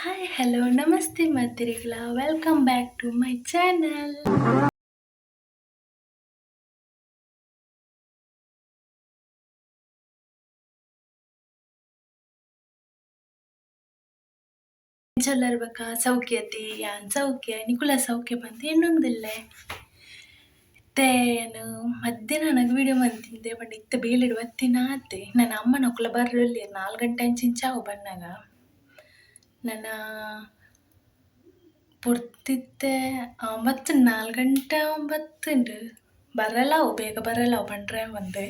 Hi hello ನಮಸ್ತೆ ಮತ್ತಿರಿಗಳ welcome back to my channel. ಚೊಲ್ಲರ್ಬಕ ಸೌಖ್ಯತಿ ಯಾನ್ ಸೌಖ್ಯ ನಿಕುಲ ಸೌಖ್ಯ ಬಂತ ಎನ್ನೊಂದಿಲ್ಲೆ ತೇನು ಮಧ್ಯಾಹ್ನ ನನಗೆ ವಿಡಿಯೋ ಮಂತಿದ್ದೆ ಬಟ್ ಇತ್ತ ಬೇಲಿಡು ಒತ್ತಿನ ಆತೆ ನನ್ನ ಅಮ್ಮನ ಒಕ್ಕಲ ಬರ್ರಲ್ಲಿ 4 ಗಂಟೆ ಅಂಚಿಂಚಾವು ಬಣ್ಣಗ ನನ್ನ ಪುರ್ತಿತ್ತೆ 4 ಗಂಟೆ 9 ಬರಲ್ಲವು ಬೇಗ ಬರಲ್ಲವು ಬಂಡ್ರೆ ಒಂದೇ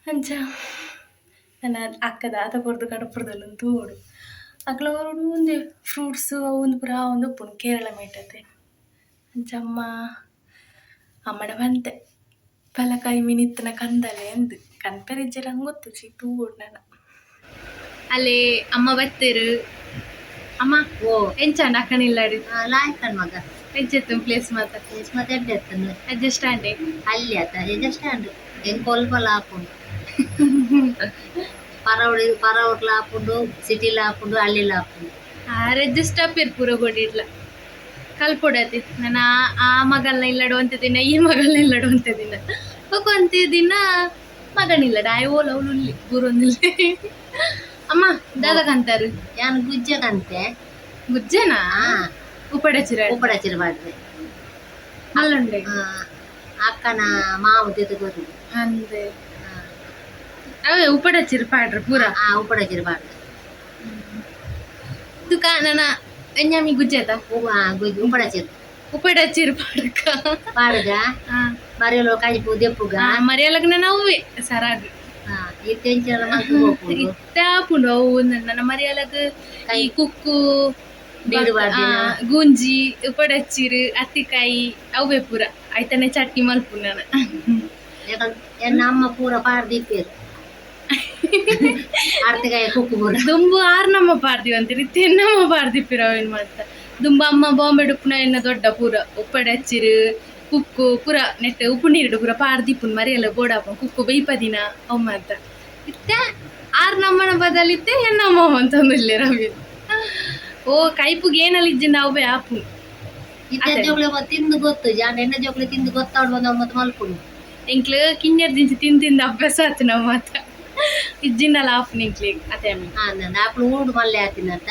ಅಂಚ ನನ್ನ ಅಕ್ಕದ ಆತ ಪುರ್ದು ಕಡಪುರದಲ್ಲಿ ತೋಡು ಅಕ್ಲ ಹೊರಡು ಒಂದೇ ಫ್ರೂಟ್ಸು ಒಂದು ಪುರ ಒಂದು ಉಪ್ಪುನು ಕೇರಳ ಮೇಟತೆ ಅಂಚಮ್ಮ ಅಮ್ಮಡ ಬಂತೆ ಪಲಕಾಯಿ ಮಿನಿತ್ತನ ಕಂದಲೆ ಅಂದು ಕನ್ಪೆರಿಜ್ಜೆಲ್ಲ ಗೊತ್ತು ಸಿಟ್ಟು ನಾನು ಅಲ್ಲಿ ಅಮ್ಮ ಬತ್ತೇರು ಅಮ್ಮ ಓ ಎಂಚಾಂಡ್ ಅಕ್ಕನಿಲ್ಲಾಡು ಲಾಯ್ಕನ್ ಮಗ ಎಂಚೆತ್ತು ಪ್ಲೇಸ್ ಮತ್ತೆ ಎಡ್ಡೆತ್ತನು ಅಡ್ಜಸ್ಟ್ ಆಂಡೆ ಅಲ್ಲಿ ಆತ ಎಜಸ್ಟ್ ಅಂಡು ಹೆಂಗ್ ಕೊಲ್ಪಲ ಹಾಕೊಂಡು ಪರವಡ್ಲ ಹಾಕೊಂಡು ಸಿಟಿಲ ಹಾಕೊಂಡು ಅಲ್ಲಿಲ್ಲ ಹಾಕೊಂಡು ರೆಜಿಸ್ಟ್ ಅಪ್ಪಿರ್ ಪೂರ ಕೊಡಿಡ್ಲ ಕಲ್ಪೊಡತಿ ನಾನು ಆ ಮಗಲ್ನ ಇಲ್ಲಡು ಅಂತ ದಿನ ಈ ಮಗಲ್ನ ಇಲ್ಲಡು ಅಂತ ದಿನ ಹೋಗುವಂತ ದಿನ ಮಗನಿಲ್ಲಡ ಆಯ್ ಓಲ ಉಳ್ಳಿ ಬೂರೊಂದಿಲ್ಲ ಅಮ್ಮ ದಾದಕಂತಾರು ಯಾನ್ ಗುಜ್ಜಗಂತೆ ಮುಜ್ಜೆನಾ ಉಪಡಚಿರ ಬಾಡ್ರೆ ಅಲ್ಲುಂಡೆ ಅಕ್ಕನ ಮಾವು ತೆಗೆದು ಅಂದೆ ಅವೇ ಉಪಡಚಿರ್ ಪಾಡ್ರ ಪೂರ ಉಪಡಚಿರ ಬಾಡ್ರೆ ತುಕ ನನ್ನ ಎಂಜಾಮಿ ಗುಜ್ಜೆತ ಉಪಡಚಿರ ಉಪಡಚಿರ್ ಪಾಡ್ಕ ಪಾಡ್ಗ ಮರಿಯಲು ಕಾಜಿಪು ದೆಪ್ಪುಗ ಮರಿಯಲಗ್ ನಾವೇ ಸರಾಗ್ ಇತ್ತಾಪುಂಡು ಅವು ನನ್ನ ಮರಿಯಲಗ್ ಈ ಕುಕ್ಕು ಗುಂಜಿ ಉಪಡಚ್ಚಿರು ಅತ್ತಿಕಾಯಿ ಅವೇ ಪೂರ ಆಯ್ತಾನೆ ಚಟ್ನಿ ಮಲ್ಪು ನಾನು ನಮ್ಮ ಪೂರ ಪಾಡ್ದಿಪ್ಪೇರು ಅರ್ತಿಕಾಯಿ ಕುಕ್ಕು ಪೂರ ದುಂಬು ಆರ್ ನಮ್ಮ ಪಾಡ್ದಿವಿ ಅಂತೀರಿ ತೆನ್ನಮ್ಮ ಪಾಡ್ದಿಪ್ಪಿರ ಅವೇನ್ ಮಾಡ್ತ ದುಂಬ ಅಮ್ಮ ಬಾಂಬೆ ಡುಪ್ಪುನ ಎನ್ನ ದೊಡ್ಡ ಪೂರ ಉಪ್ಪಡಚ್ಚಿರು ಕುಕ್ಕು ಪೂರ ನೆಟ್ಟ ಉಪ್ಪು ನೀರು ಪೂರ ಪಾಡ್ದಿಪ್ಪುನ್ ಮರಿಯಲ್ಲ ಬೋಡಾಪ ಕುಕ್ಕು ಬೈಪದಿನ ಅವ್ ಮಾತ ಇತ್ತೆ ಆರ್ ನಮ್ಮನ ಬದಲಿತ್ತೆ ಹೆಣ್ಣಮ್ಮ ಅಂತಂದಿಲ್ಲ ರವಿ ಓ ಕೈಪುಗೆ ಏನಲ್ಲಿ ಇಜ್ಜಿನ ಅವೇ ಆಪು ಜೋಗ್ಲೆ ತಿಂದು ಗೊತ್ತು ಜಾನ ಎಣ್ಣೆ ಜೋಗ್ಲೆ ತಿಂದು ಗೊತ್ತಾಡ್ ಬಂದ ಮತ್ತೆ ಮಲ್ಕೊಂಡು ಎಂಕ್ಲು ಕಿನ್ನರ್ ದಿಂಚಿ ತಿಂದು ಅಭ್ಯಾಸ ಆತು ನಮ್ಮ ಮಾತ್ರ ಇಜ್ಜಿನಲ್ಲ ಆಫ್ ನಿಂಕ್ಲಿ ಅದೇ ನನ್ನ ಆಪ್ಲು ಊಡು ಮಲ್ಲೆ ಆತಿನಂತ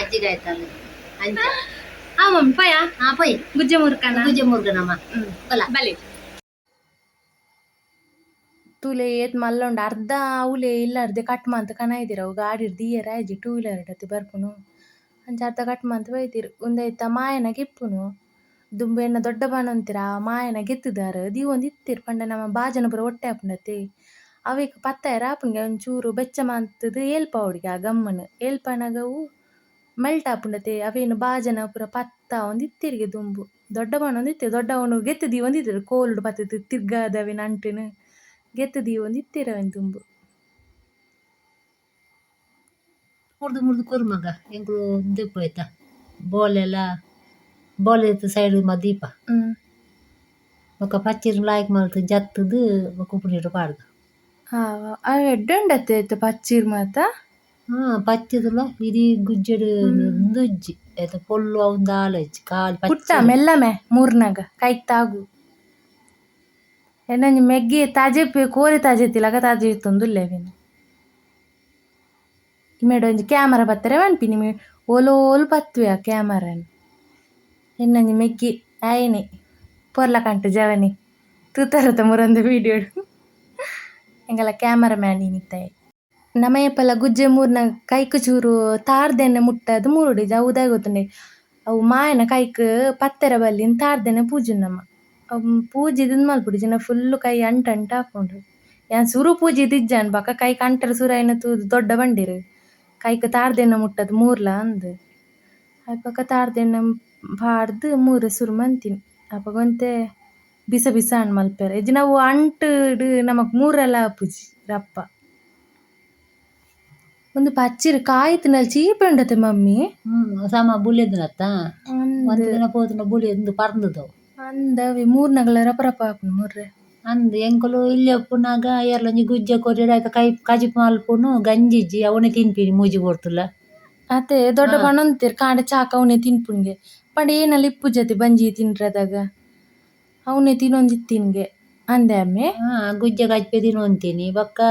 ಅಜ್ಜಿಗಾಯ್ತಲ್ಲ ಅಂಚ ಮಮ್ಮಿ ಪಯ ಪೈ ಗುಜ್ಜೆ ಮುರ್ಗನಮ್ಮ ಬಲೆ ತುಲೆ ಏತ್ ಮಲ್ಲೊಂಡು ಅರ್ಧ ಅವಲೆ ಇಲ್ಲಾರ್ದೆ ಕಟ್ ಮಂತ್ ಕನಾಯ್ದಿರ ಅವು ಗಾಡಿ ದಿಯರ ಆಯ್ಜಿ 2 ವೀಲರ್ ಇಡತ್ತೆ ಬರ್ಪುನು ಅಂಚ ಅರ್ಧ ಕಟ್ ಮಂತ್ ಬೈತಿರು ಒಂದೈತ ಮಾಯನ ಗೆಪ್ಪುನು ದುಂಬೆನ್ನ ದೊಡ್ಡ ಬಾಣ ಅಂತೀರ ಮಾಯನ ಗೆತ್ತಿದಾರ ಒಂದು ಇತ್ತಿರು ಪಂಡ ನಮ್ಮ ಬಾಜನ ಪುರ ಹೊಟ್ಟೆ ಹಾಪುಂಡತ್ತೆ ಅವೇಕ ಪತ್ತಾಯರ ಹಾಪುನ್ಗೆ ಒಂಚೂರು ಬೆಚ್ಚ ಮಂತದು ಏಲ್ಪ ಅವಡಿಗೆ ಆ ಗಮ್ಮನು ಏಲ್ಪನಗವು ಮೆಲ್ಟ್ ಹಾಪುಂಡತ್ತೆ ಅವೇನು ಬಾಜನ ಪುರ ಪತ್ತ ಒಂದು ಇತ್ತಿರಿಗೆ ದುಂಬು ದೊಡ್ಡ ಬಾಣ ಒಂದು ಇತ್ತಿರು ದೊಡ್ಡ ಅವನು ಗೆತ್ತದಿ ಒಂದಿತ್ತಿರು ಕೋಲ್ಡ್ ಪತ್ತದು ತಿರ್ಗಾದವಿನ ಅಂಟುನು ಗೆತ್ತದಿ ಒಂದು ಇತ್ತಿರ ಅವನ್ ದುಂಬು ಮುರ್ದು ಕೊರು ಮಗ ಎಂಕ್ಲು ದೀಪ ಆಯ್ತಾ ಬೋಲ್ ಇತ್ತು ಸೈಡ್ ದೀಪ ఒక పచ్చిరు లాయక్ మల్తు జత్తుದು ಕುಪುನಿರು ಪಾಡ್ಗ ಅವು ಎಡ್ಡಂಡತ್ತೆ ಆಯ್ತು ಪಚ್ಚಿರ್ ಮಾತ ಪಚ್ಚಿದುಲ ಇಡೀ ಗುಜ್ಜೆಡು ದುಜ್ಜಿ ಆಯ್ತ ಪೊಲ್ಲು ಅವಂದ ಆಲಜ್ಜಿ ಕಾಲಿ ಪುಟ್ಟ ಮೆಲ್ಲಮೆ ಮೂರ್ನಾಗ ಕೈಕ್ ತಾಗು ಎನ್ನಂಜಿ ಮೆಗ್ಗಿ ತಾಜೆ ಕೋರಿ ತಾಜೆ ತಿಲಗ ತಾಜೆ ಇತ್ತೊಂದುಲ್ಲೇವೇನು ಇಮೇಡ ಒಂಜಿ ಕ್ಯಾಮರಾ ಬತ್ತರೆ ಮನ್ಪಿ ನಿಮಿ ಓಲೋಲು ಪತ್ವೆ ಆ ಕ್ಯಾಮರಾನ ಎನ್ನಂಜಿ ಮೆಗ್ಗಿ ಆಯ್ನೆ ಪೊರ್ಲ ಕಂಟು ಜವನಿ ತೂತರತ ಮುರೊಂದು ವೀಡಿಯೋ ಎಂಗಲ ಕ್ಯಾಮರಾ ಮ್ಯಾನ್ ನಿತ್ತಾಯಿ ನಮಯಪ್ಪಲ ಗುಜ್ಜೆ ಮೂರ್ನ ಕೈಕ್ ಚೂರು ತಾರ್ದೆನೆ ಮುಟ್ಟದು ಮೂರುಡಿ ಜವುದಾಯ ಗೊತ್ತುಂಡೆ ಅವು ಮಾಯನ ಕೈಕ್ ಪತ್ತೆರ ಬಲ್ಲಿನ ತಾರ್ದೆನೆ ಪೂಜೆ ನಮ್ಮ ಅವು ಪೂಜೆ ಇದ್ ಮಲ್ಪುಡಿ ಜನ ಫುಲ್ಲು ಕೈ ಅಂಟು ಹಾಕೊಂಡು ಯಾನ್ ಸುರು ಪೂಜೆ ಇದ್ದಿಜ್ಜಾನ್ ಬಕ ಕೈಕ್ ಅಂಟರ ಸುರಾಯಿನ ತೂದು ದೊಡ್ಡ ಬಂಡಿರು ಕೈಕ್ ತಾರ್ದೆನೆ ಮುಟ್ಟದು ಮೂರ್ಲ ಅಂದು ಅಪ್ಪಕ್ಕ ತಾರ್ದೆನೆ ಪಾಡ್ದು ಮೂರು ಸುರು ಮಂತಿನಿ ಅಪ್ಪಗೊಂತೆ ಬಿಸ ಬಿಸ ಹಣ್ಣು ಮಲ್ಪೆರ ಇಜ್ಜಿ ನಾವು ಅಂಟು ನಮಕ್ ಮೂರೆಲ್ಲ ಪೂಜಿ ರಪ್ಪ ಒಂದು ಪಚ್ಚಿರು ಕಾಯ್ತಿನಲ್ಲಿ ಚೀಪೆ ಉಂಡತೆ ಮಮ್ಮಿ ಸಮ ಬುಲಿಯದನತ್ತ ಒಂದು ದಿನ ಪೋತುನ ಬುಲಿ ಒಂದು ಪರ್ಂದದವು ಅಂದವಿ ಮೂರ್ನಗಳ ರಪ ರಪ ಹಾಪುನು ಮೂರ್ರೆ ಅಂದು ಎಂಕಲು ಇಲ್ಲಿ ಅಪ್ಪುನಾಗ ಎರಲೊಂಜಿ ಗುಜ್ಜೆ ಕೊರಿಡ ಆಯ್ತ ಕೈ ಕಜಿಪ್ ಮಲ್ಪುನು ಗಂಜಿಜ್ಜಿ ಅವನೇ ತಿನ್ಪಿನಿ ಮೂಜಿ ಕೊಡ್ತುಲ್ಲ ಅತ್ತೆ ದೊಡ್ಡ ಪಣ್ಣೊಂತೀರ್ ಕಾಂಡೆ ಚಾಕ ಅವನೇ ತಿನ್ಪುನ್ಗೆ ಪಂಡ ಏನಲ್ಲ ಇಪ್ಪು ಜೊತೆ ಬಂಜಿ ತಿನ್ರದಾಗ ಅವನೇ ತಿನ್ನೊಂದಿತ್ತಿನ್ಗೆ ಅಂದೆ ಅಮ್ಮೆ. ಗುಜ್ಜೆ ಕಜ್ಪೆ ತಿನ್ನೊಂತೀನಿ ಬೊಕ್ಕ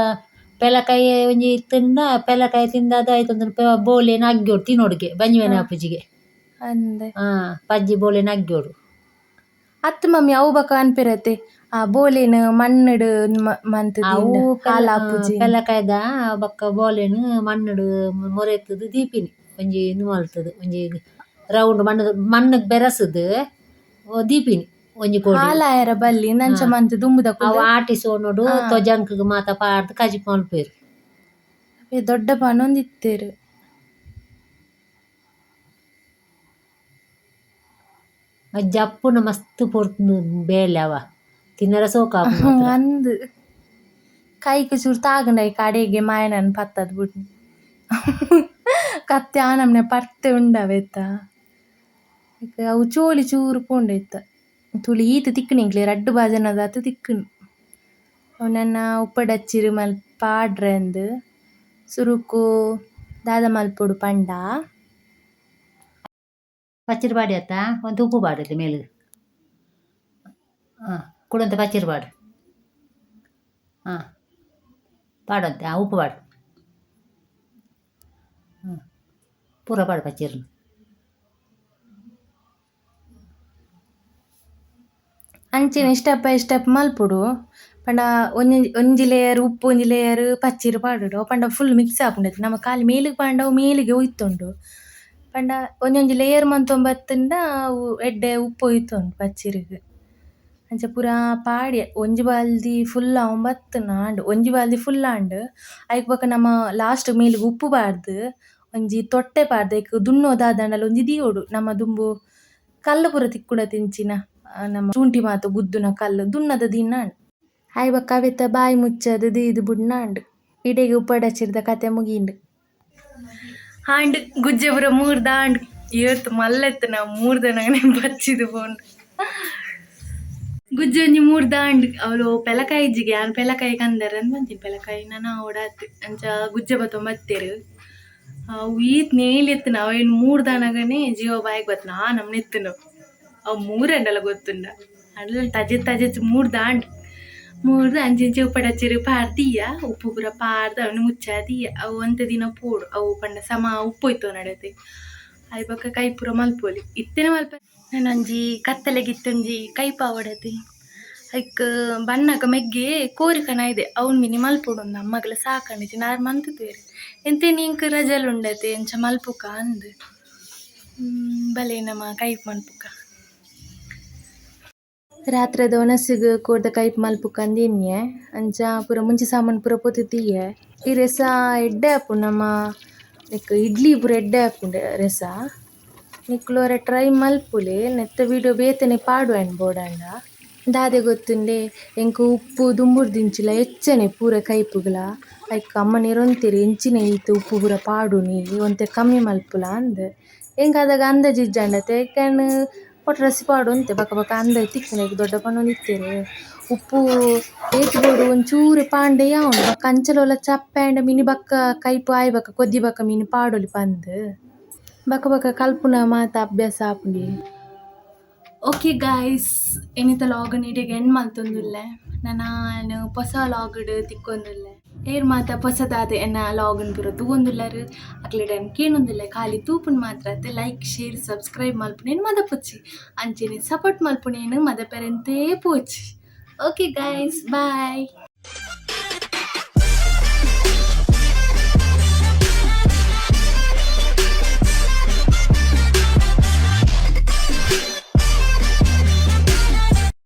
ಪೆಲಕಾಯಿ ಒಂಜಿ ತಿಂದ ಪೆಲಕಾಯಿ ತಿಂದದ ಆಯ್ತಂದ್ರೆ ಬೋಲೆನ ಅಗ್ಗ್ಯೋಡು ತಿನ್ನೋಡ್ಗೆ ಬಂಜಿವೆನ ಅಪ್ಪುಜಿಗೆ ಅಂದೆ ಪಜ್ಜಿ ಬೋಲೆನ ಅಗ್ಗ್ಯೋಡು. ಅತ್ತ ಮಮ್ಮಿ ಅವು ಬಕ ಅನ್ಪಿರತ್ತೆ ಆ ಬೋಲೆನ ಮಣ್ಣಡು ಮಂತ್ ಅವು ಹಾಲಾಪುಜಿ ಪೆಲಕಾಯ್ದ ಬೊಕ್ಕ ಬೋಲೆನು ಮಣ್ಣಡು ಮೊರೆತದು ದೀಪಿನಿ ಒಂಜಿ ಮಲ್ತದು ಒಂಜಿ ರೌಂಡ್ ಮಣ್ಣಗ್ ಬೆರಸದು ದೀಪಿನಿ ಒಂಜಿ ಕೋಡಿ ಹಾಲಾಯರ ಬಲ್ಲಿ ನಂಚ ಮಂತ್ ದುಂಬುದ ಅವು ಆಟಿಸೋನೋಡು ತೊಜಂಕ್ ಮಾತ ಪಾಡ್ದು ಕಜಿಪ್ ಮಲ್ಪೇರು ದೊಡ್ಡ ಪನೊಂದಿತ್ತೇರು. ಜಪ್ಪುನ ಮಸ್ತ್ ಪೊರ್ತು ಬೇಲೆ ಅವ ತಿನ್ನರ ಸೋಕಾಪು ಅಂದ್ ಕೈಕ್ ಚೂರು ತಾಗಂಡೈ ಕಡೆಗೆ ಮಾಯನನ್ ಪತ್ತದ್ ಬಿಟ್ಟು ಕತ್ತೆ ಆ ನಮ್ನೆ ಪರ್ತೆ ಉಂಡವೆತ್ತ ಅವು ಚೋಳಿ ಚೂರು ಪೋಂಡೆತ್ತ ತುಳಿ ಈತ ತಿಕ್ಕಣಿಂಗ್ಲಿ ರಡ್ಡು ಬಾಜನದ ಅತ್ತು ತಿಕ್ಕಣಿ ಅವನನ್ನ ಉಪ್ಪಡಚ್ಚಿರು ಪಾಡ್ರೆ ಅಂದು ಸುರುಕು ದಾದ ಮಲ್ಪೊಡು ಪಂಡ ಪಚ್ಚಿರು ಬಾಡಿ ಅತ್ತ ಒಂದು ಉಪ್ಪು ಬಾಡತ್ತೆ ಮೇಲು ಕುಡಂತ ಪಚ್ಚಿರು ಬಾಡು ಪಾಡಂತೆ ಉಪ್ಪು ಬಾಡು ಪೂರ ಪಾಡು ಪಚ್ಚಿರು ಅಂಚಿನ ಸ್ಟೆಪ್ ಮಲ್ಪೊಡು ಪಂಡ ಒಂಜಿ ಲೇಯರ್ ಉಪ್ಪು ಒಂಜಿ ಲೇಯರ್ ಪಚ್ಚಿರು ಪಾಡುಡು ಪಂಡ ಫುಲ್ ಮಿಕ್ಸ್ ಆಪುಂಡೈತೆ ನಮ್ಮ ಕಾಲಿ ಮೇಲಿಗೆ ಪಂಡ ಅವು ಮೇಲಿಗೆ ಒಯ್ತುಂಡು ಪಂಡ ಒಂಜೊಂಜಿ ಲೇಯರ್ ಮಂತೊಂಬತ್ತಂಡ ಅವು ಎಡ್ಡೆ ಉಪ್ಪು ಒಯ್ತುಂಡು ಪಚ್ಚಿರಿಗೆ ಅಂಚ ಪೂರ ಪಾಡ್ಯ ಒಂಜಿ ಬಾಲ್ದಿ ಫುಲ್ ಅವನ್ ಬತ್ತನ ಆಂಡ್ ಒಂಜಿ ಬಾಲ್ದಿ ಫುಲ್ ಆಂಡ್ ಐಕ್ ಬೊಕ ನಮ್ಮ ಲಾಸ್ಟ್ ಮೇಲಿಗೆ ಉಪ್ಪು ಪಾಡ್ದು ಒಂಜಿ ತೊಟ್ಟೆ ಪಾಡ್ದು ಐಕ್ ದುಣ್ಣೋದಾದಂಡಲ ಒಂಜಿ ದಿಯೋಡು ನಮ್ಮ ದುಂಬು ಕಲ್ಲು ಪೂರ ತಿಕ್ಕುಡ ತಿಂಚಿನ ನಮ್ಮ ಶುಂಠಿ ಮಾತ ಗುದ್ದುನ ಕಲ್ಲು ದುಣ್ಣದ ದಿನಾಂಡ್ ಆಯ್ ಬೊಕ ಅವೆತ್ತ ಬಾಯಿ ಮುಚ್ಚದು ದೀದು ಬುಡ್ನಾಂಡ್ ಇಡೆಗೆ ಉಪ್ಪಡಚ್ಚಿರ್ದ ಕತೆ ಮುಗೀಂಡು ಆಂಡ್ ಗುಜ್ಜೆ ಪೂರ ಮೂರ್ ದಾಂಡ್ ಏರ್ತು ಮಲ್ಲೆತ್ತು ನಾವು 3 ದಿನ ಬಚ್ಚಿದು ಪೋಂಡು ಗುಜ್ಜೆ ಒಂಜಿ 3 ದಾಂಡ್ ಅವಳು ಪೆಲಕಾಯಿ ಇಜ್ಜಿಗೆ ಯಾನ್ ಪೆಲಕಾಯಿ ಕಂದರ ಅಂದ್ ಬಂತೀನಿ ಪೆಲಕಾಯಿ ನಾನು ಓಡಾತ್ ಅಂಚ ಗುಜ್ಜೆ ಬತ್ತ ಬತ್ತೇರು ಅವು ಈತ್ ನೇಲಿ ಎತ್ತನ ಅವೇನು 3 ದಾನಗನೆ ಜೀವ ಬಾಯಿಗೆ ಬತ್ತನ ನಮ್ನ ಎತ್ತನು ಅವು 3 ಅಂಡಲ ಗೊತ್ತುಂಡ ಅಡ್ಲ ತಜೆತ್ 3 ದಾಂಡ್ 3 ಅಂಚಿ ಉಪ್ಪಡಚ್ಚಿರು ಪಾರ್ದಿಯ ಉಪ್ಪು ಪೂರ ಪಾರ್ದ ಅವನು ಮುಚ್ಚಾದಿಯ ಅವು ಒಂತೆ ದಿನ ಪೋಡು ಅವು ಪಂಡ ಸಮ ಉಪ್ಪು ಹೋಯ್ತು ನಡತೆ ಅಯ್ಯ ಬೊಕ್ಕ ಕೈ ಪೂರ ಮಲ್ಪೊಲಿ ಇತ್ತೇನೆ ಮಲ್ಪ ನಾನೊಂಜಿ ಕತ್ತಲೆಗಿತ್ತೊಂಜಿ ಕೈಪ ಹೊಡತಿ ಐಕ್ ಬಣ್ಣಗ ಮೆಗ್ಗೆ ಕೋರಿಕನ ಇದೆ ಅವ್ನು ಮಿನಿ ಮಲ್ಪೊಡು ಅಮ್ಮಗಲ ಸಾಕಂಡಿச்சு ನಾರು ಮಂತುತ್ತೇರಿ ಎಂತೇನು ಇಂಕ್ ರಜಲ್ ಉಂಡತೆ ಎಂಚ ಮಲ್ಪುಕ ಅಂದ್ ಬಲೆ ನಮ್ಮ ಕೈಪ್ ಮಲ್ಪುಕ ರಾತ್ರದ ಒನಸಿಗೆ ಕೋರ್ದ ಕೈಪ್ ಮಲ್ಪುಕ ಅಂದಿನ್ಯೆ ಅಂಚ ಪೂರ ಮುಂಚೆ ಸಾಮಾನು ಪೂರ ಪೊತ್ತುತ್ತೀಯೆ ಈ ರೆಸ ಎಡ್ಡೆ ಆಪು ನಮ್ಮ ಇಡ್ಲಿ ಪೂರ ಎಡ್ಡೆ ಆಪುಂಡೆ ರೆಸ ನಿಕ್ಲೋರೆ ಟ್ರೈ ಮಲ್ಪುಲೆ ನೆತ್ತ ವೀಡಿಯೋ ಬೇತನೆ ಪಾಡು ಬೋಡಂಡ ದಾದೆ ಗೊತ್ತುಂಡೆ ಎಂಕು ಉಪ್ಪು ದುಂಬುಡು ದಿಂಚಿಲ ಎಚ್ಚನೆ ಪೂರ ಕೈಪುಗಲ ಐಕ್ ಅಮ್ಮ ನೀರೊಂತೆರಿ ಎಂಚಿನ ಈತು ಉಪ್ಪು ಪೂರ ಪಾಡು ನೀ ಒಂತೆ ಕಮ್ಮಿ ಮಲ್ಪುಲ ಅಂದ್ ಎಂಗಾದಾಗ ಅಂದಾಜಿಜ್ಜಂಡತೆ ಏಕನ್ ಒಟ್ಟು ರಸಿ ಪಾಡು ಅಂತೆ ಬಕ ಬಕ ಅಂದ ತಿಕ್ಕನೆ ದೊಡ್ಡ ಪಣ್ಣೊಂದು ಇತ್ತೇರು ಉಪ್ಪು ಏತ್ಬೋಡು ಒಂಚೂರು ಪಾಂಡೆ ಯಾವನು ಬಕ್ಕ ಅಂಚಲೋಲ ಚಪ್ಪೆ ಅಂಡ ಮಿನಿ ಬಕ್ಕ ಕೈಪು ಆಯ್ ಬಕ್ಕ ಕೊದ್ದಿ ಬಕ್ಕ ಮೀನು ಪಾಡೊಲಿ ಪಂದ್ ಬಕ ಬಕ ಕಲ್ಪುನ ಮಾತ ಅಭ್ಯಾಸ ಆಪುಂಡಿ. ಓಕೆ ಗಾಯ್ಸ್ ಎನಿತ ಲಾಗ್ ನೀಡಿಗೆ ಎಂಡ್ ಮಲ್ತೊಂದುಲ್ಲೆ ನಾನು ಹೊಸ ಲಾಗ್ಡ್ ತಿಕ್ಕೊಂದುಲ್ಲೆ ಏರ್ ಮಾತ ಹೊಸದಾದ ಎನ್ನ ಲಾಗನ್ ಪೂರ ತೂಗೊಂದುಲ್ಲೆರ್ ಅಕ್ಲೆಡನ್ ಕೇನೊಂದುಲ್ಲೆ ಖಾಲಿ ತೂಪುನ್ ಮಾತ್ರ ಲೈಕ್ ಶೇರ್ ಸಬ್ಸ್ಕ್ರೈಬ್ ಮಲ್ಪುನೇನು ಮದ ಪೊಚ್ಚಿ ಅಂಚೆನೆ ಸಪೋರ್ಟ್ ಮಲ್ಪುನೇನು ಮದ ಪೆರೆಂತೇ ಪೋಚಿ. ಓಕೆ ಗಾಯ್ಸ್ ಬಾಯ್.